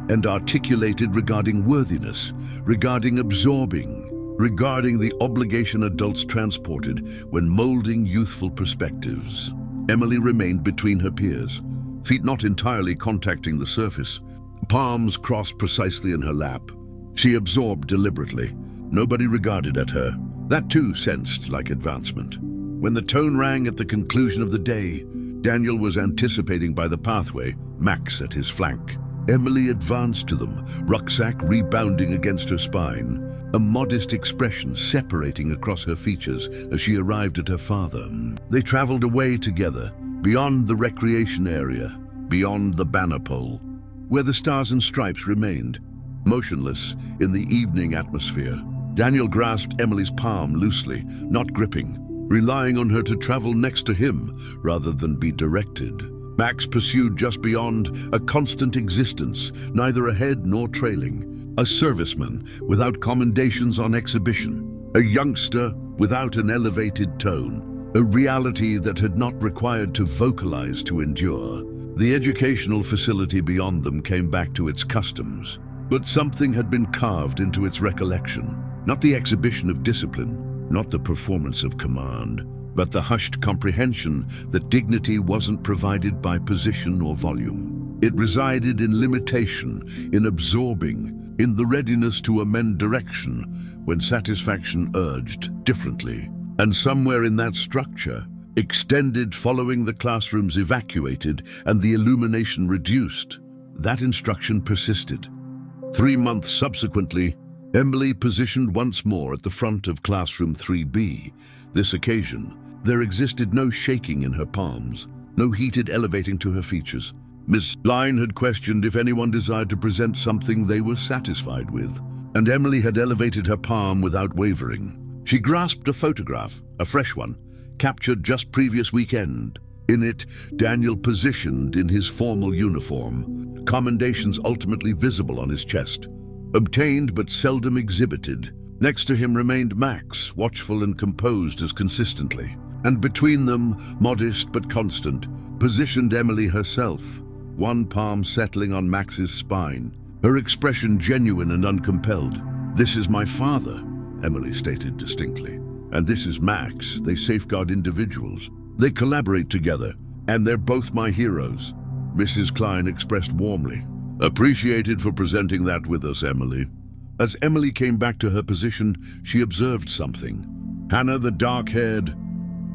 and articulated regarding worthiness, regarding absorbing, regarding the obligation adults transported when molding youthful perspectives. Emily remained between her peers, feet not entirely contacting the surface, palms crossed precisely in her lap. She absorbed deliberately. Nobody regarded at her. That too sensed like advancement. When the tone rang at the conclusion of the day, Daniel was anticipating by the pathway, Max at his flank. Emily advanced to them, rucksack rebounding against her spine, a modest expression separating across her features as she arrived at her father. They traveled away together, beyond the recreation area, beyond the banner pole, where the stars and stripes remained, motionless in the evening atmosphere. Daniel grasped Emily's palm loosely, not gripping, relying on her to travel next to him rather than be directed. Max pursued just beyond, a constant existence, neither ahead nor trailing. A serviceman without commendations on exhibition. A youngster without an elevated tone. A reality that had not required to vocalize to endure. The educational facility beyond them came back to its customs, but something had been carved into its recollection. Not the exhibition of discipline, not the performance of command, but the hushed comprehension that dignity wasn't provided by position or volume. It resided in limitation, in absorbing, in the readiness to amend direction when satisfaction urged differently. And somewhere in that structure, extended following the classrooms evacuated and the illumination reduced, that instruction persisted. 3 months subsequently, Emily positioned once more at the front of classroom 3B. This occasion, there existed no shaking in her palms, no heated elevating to her features. Miss Klein had questioned if anyone desired to present something they were satisfied with, and Emily had elevated her palm without wavering. She grasped a photograph, a fresh one, captured just previous weekend. In it, Daniel positioned in his formal uniform, commendations ultimately visible on his chest. Obtained but seldom exhibited. Next to him remained Max, watchful and composed as consistently. And between them, modest but constant, positioned Emily herself, one palm settling on Max's spine, her expression genuine and uncompelled. "This is my father," Emily stated distinctly. "And this is Max. They safeguard individuals. They collaborate together, and they're both my heroes," Mrs. Klein expressed warmly. "Appreciated for presenting that with us, Emily." As Emily came back to her position, she observed something. Hannah, the dark-haired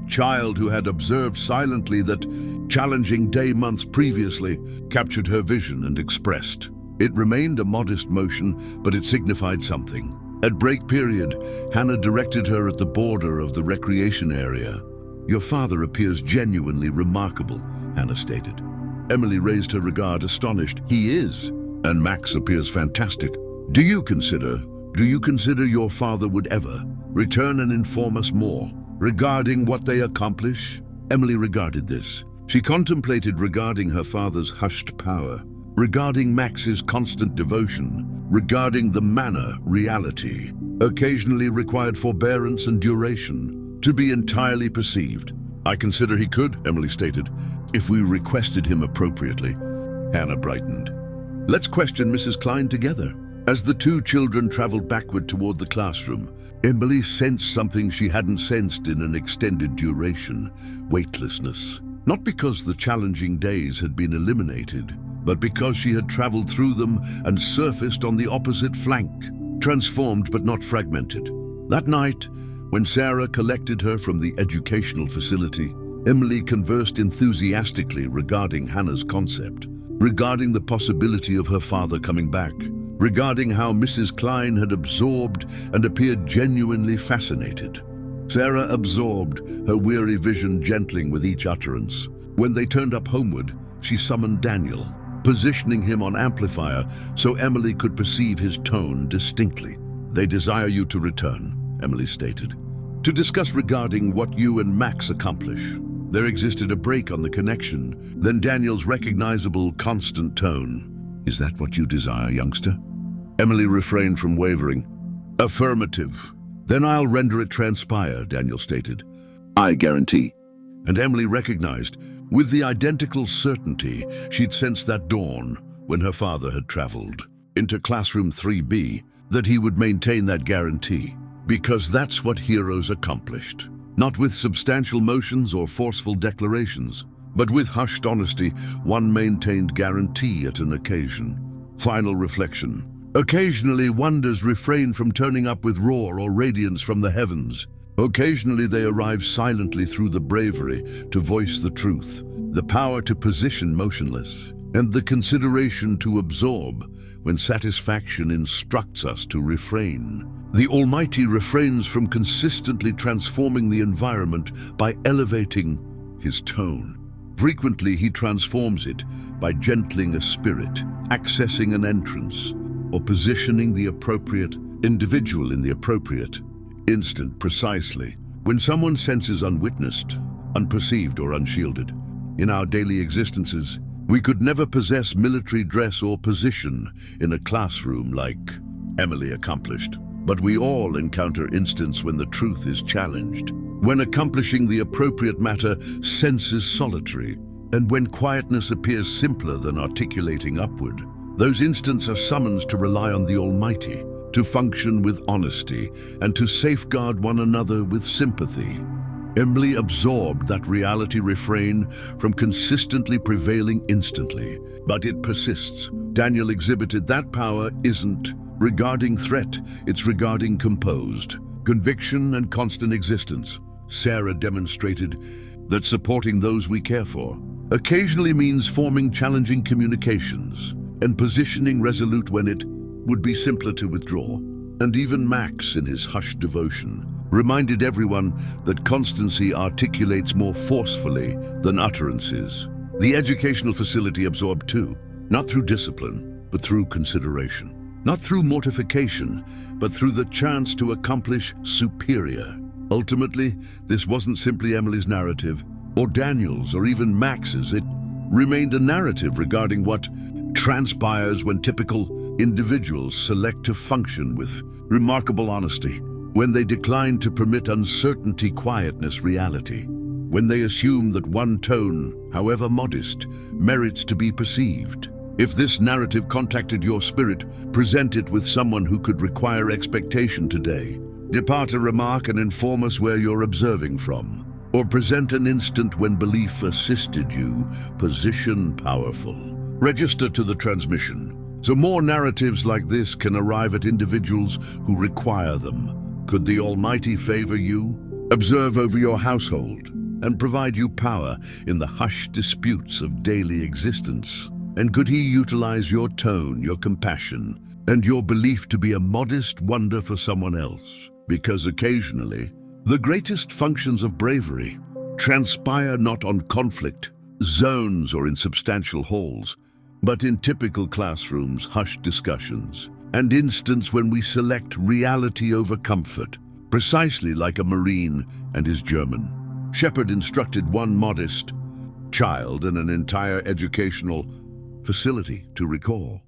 child who had observed silently that challenging day months previously, captured her vision and expressed. It remained a modest motion, but it signified something. At break period, Hannah directed her at the border of the recreation area. "Your father appears genuinely remarkable," Hannah stated. Emily raised her regard, astonished. "He is, and Max appears fantastic. Do you consider your father would ever return and inform us more regarding what they accomplish?" Emily regarded this. She contemplated regarding her father's hushed power, regarding Max's constant devotion, regarding the manner reality occasionally required forbearance and duration to be entirely perceived. "I consider he could," Emily stated, "if we requested him appropriately." Hannah brightened. "Let's question Mrs. Klein together." As the two children traveled backward toward the classroom, Emily sensed something she hadn't sensed in an extended duration: weightlessness. Not because the challenging days had been eliminated, but because she had traveled through them and surfaced on the opposite flank, transformed but not fragmented. That night, when Sarah collected her from the educational facility, Emily conversed enthusiastically regarding Hannah's concept, regarding the possibility of her father coming back, regarding how Mrs. Klein had absorbed and appeared genuinely fascinated. Sarah absorbed, her weary vision gentling with each utterance. When they turned up homeward, she summoned Daniel, positioning him on amplifier so Emily could perceive his tone distinctly. "They desire you to return," Emily stated, "to discuss regarding what you and Max accomplish." There existed a break on the connection, then Daniel's recognizable, constant tone. "Is that what you desire, youngster?" Emily refrained from wavering. "Affirmative." "Then I'll render it transpire," Daniel stated. "I guarantee." And Emily recognized, with the identical certainty she'd sensed that dawn when her father had traveled into classroom 3B, that he would maintain that guarantee. Because that's what heroes accomplished. Not with substantial motions or forceful declarations, but with hushed honesty, one maintained guarantee at an occasion. Final reflection. Occasionally, wonders refrain from turning up with roar or radiance from the heavens. Occasionally, they arrive silently through the bravery to voice the truth, the power to position motionless, and the consideration to absorb when satisfaction instructs us to refrain. The Almighty refrains from consistently transforming the environment by elevating His tone. Frequently, he transforms it by gentling a spirit, accessing an entrance, or positioning the appropriate individual in the appropriate instant precisely. When someone senses unwitnessed, unperceived, or unshielded, in our daily existences, we could never possess military dress or position in a classroom like Emily accomplished. But we all encounter instances when the truth is challenged, when accomplishing the appropriate matter senses solitary, and when quietness appears simpler than articulating upward. Those instances are summons to rely on the Almighty, to function with honesty, and to safeguard one another with sympathy. Emily absorbed that reality refrain from consistently prevailing instantly, but it persists. Daniel exhibited that power isn't regarding threat, it's regarding composed conviction and constant existence. Sarah demonstrated that supporting those we care for occasionally means forming challenging communications and positioning resolute when it would be simpler to withdraw. And even Max, in his hushed devotion, reminded everyone that constancy articulates more forcefully than utterances. The educational facility absorbed too, not through discipline, but through consideration. Not through mortification, but through the chance to accomplish superior. Ultimately, this wasn't simply Emily's narrative, or Daniel's, or even Max's. It remained a narrative regarding what transpires when typical individuals select to function with remarkable honesty, when they decline to permit uncertainty, quietness, reality, when they assume that one tone, however modest, merits to be perceived. If this narrative contacted your spirit, present it with someone who could require expectation today. Depart a remark and inform us where you're observing from. Or present an instant when belief assisted you, position powerful. Register to the transmission, so more narratives like this can arrive at individuals who require them. Could the Almighty favor you, observe over your household, and provide you power in the hushed disputes of daily existence? And could He utilize your tone, your compassion, and your belief to be a modest wonder for someone else? Because occasionally, the greatest functions of bravery transpire not on conflict zones or in substantial halls, but in typical classrooms, hushed discussions, and instants when we select reality over comfort, precisely like a Marine and his German shepherd instructed one modest child in an entire educational facility to recall.